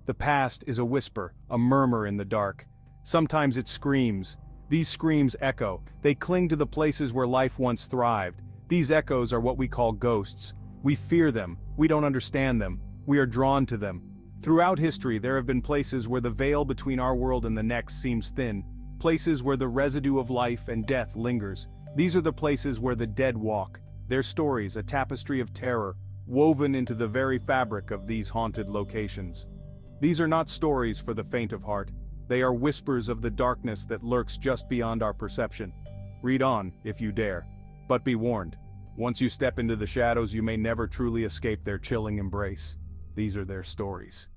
The past is a whisper, a murmur in the dark. Sometimes it screams. These screams echo. They cling to the places where life once thrived. These echoes are what we call ghosts. We fear them. We don't understand them. We are drawn to them. Throughout history, there have been places where the veil between our world and the next seems thin. Places where the residue of life and death lingers. These are the places where the dead walk. Their stories, a tapestry of terror, woven into the very fabric of these haunted locations. These are not stories for the faint of heart. They are whispers of the darkness that lurks just beyond our perception. Read on, if you dare. But be warned. Once you step into the shadows, you may never truly escape their chilling embrace. These are their stories.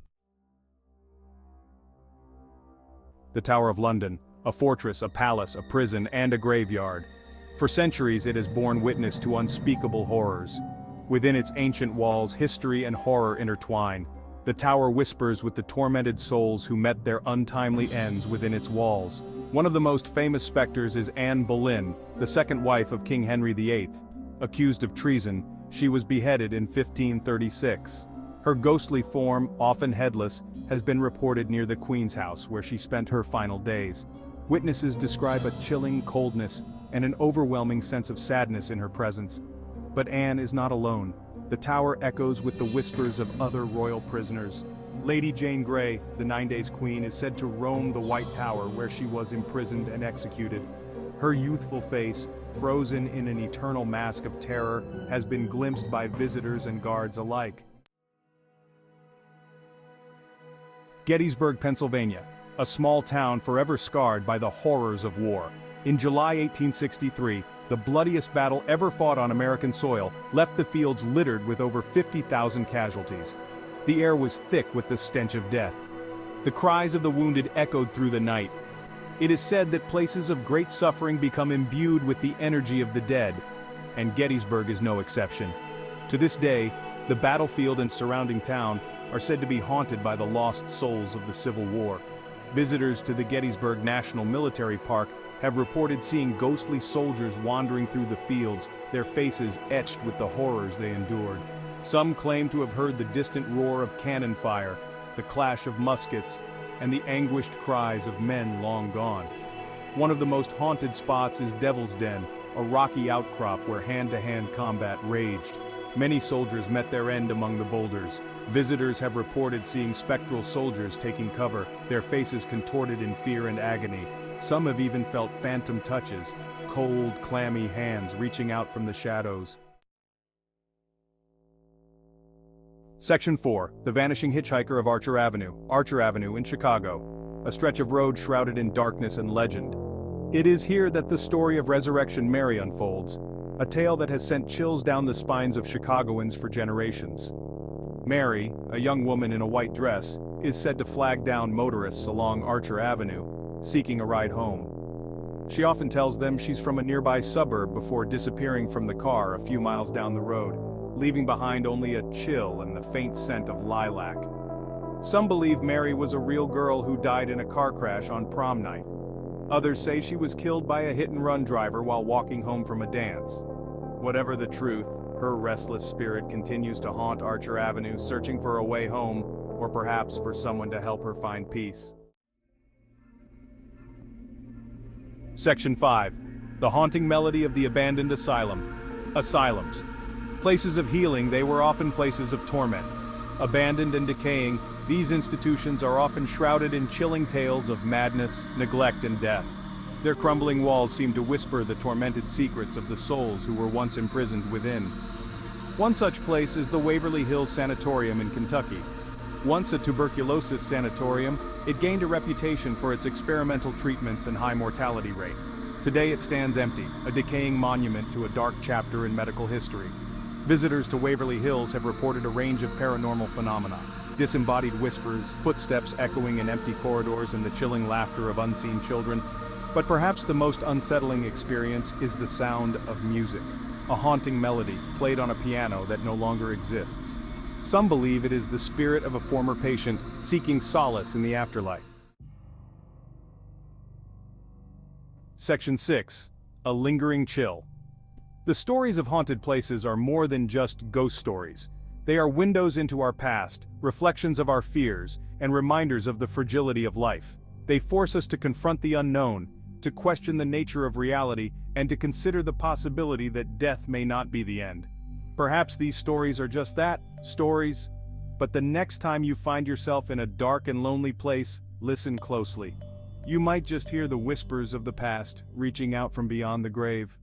The Tower of London, a fortress, a palace, a prison, and a graveyard. For centuries it has borne witness to unspeakable horrors. Within its ancient walls, history and horror intertwine. The tower whispers with the tormented souls who met their untimely ends within its walls. One of the most famous specters is Anne Boleyn, the second wife of King Henry VIII. Accused of treason, she was beheaded in 1536. Her ghostly form, often headless, has been reported near the Queen's house where she spent her final days. Witnesses describe a chilling coldness and an overwhelming sense of sadness in her presence. But Anne is not alone. The tower echoes with the whispers of other royal prisoners. Lady Jane Grey, the 9 Days Queen, is said to roam the White Tower where she was imprisoned and executed. Her youthful face, frozen in an eternal mask of terror, has been glimpsed by visitors and guards alike. Gettysburg, Pennsylvania, a small town forever scarred by the horrors of war. In July 1863, the bloodiest battle ever fought on American soil left the fields littered with over 50,000 casualties. The air was thick with the stench of death. The cries of the wounded echoed through the night. It is said that places of great suffering become imbued with the energy of the dead, and Gettysburg is no exception. To this day, the battlefield and surrounding town are said to be haunted by the lost souls of the Civil War. Visitors to the Gettysburg National Military Park have reported seeing ghostly soldiers wandering through the fields, their faces etched with the horrors they endured. Some claim to have heard the distant roar of cannon fire, the clash of muskets, and the anguished cries of men long gone. One of the most haunted spots is Devil's Den, a rocky outcrop where hand-to-hand combat raged. Many soldiers met their end among the boulders. Visitors have reported seeing spectral soldiers taking cover, their faces contorted in fear and agony. Some have even felt phantom touches, cold, clammy hands reaching out from the shadows. Section 4. The Vanishing Hitchhiker of Archer Avenue. Archer Avenue in Chicago. A stretch of road shrouded in darkness and legend. It is here that the story of Resurrection Mary unfolds, a tale that has sent chills down the spines of Chicagoans for generations. Mary, a young woman in a white dress, is said to flag down motorists along Archer Avenue, seeking a ride home. She often tells them she's from a nearby suburb before disappearing from the car a few miles down the road, leaving behind only a chill and the faint scent of lilac. Some believe Mary was a real girl who died in a car crash on prom night. Others say she was killed by a hit-and-run driver while walking home from a dance. Whatever the truth, her restless spirit continues to haunt Archer Avenue, searching for a way home, or perhaps for someone to help her find peace. Section 5. The Haunting Melody of the Abandoned Asylum. Asylums. Places of healing, they were often places of torment. Abandoned and decaying, these institutions are often shrouded in chilling tales of madness, neglect, and death. Their crumbling walls seem to whisper the tormented secrets of the souls who were once imprisoned within. One such place is the Waverly Hills Sanatorium in Kentucky. Once a tuberculosis sanatorium, it gained a reputation for its experimental treatments and high mortality rate. Today it stands empty, a decaying monument to a dark chapter in medical history. Visitors to Waverly Hills have reported a range of paranormal phenomena. Disembodied whispers, footsteps echoing in empty corridors, and the chilling laughter of unseen children. But perhaps the most unsettling experience is the sound of music. A haunting melody, played on a piano that no longer exists. Some believe it is the spirit of a former patient seeking solace in the afterlife. Section 6. A Lingering Chill. The stories of haunted places are more than just ghost stories. They are windows into our past, reflections of our fears, and reminders of the fragility of life. They force us to confront the unknown, to question the nature of reality, and to consider the possibility that death may not be the end. Perhaps these stories are just that, stories. But the next time you find yourself in a dark and lonely place, listen closely. You might just hear the whispers of the past, reaching out from beyond the grave.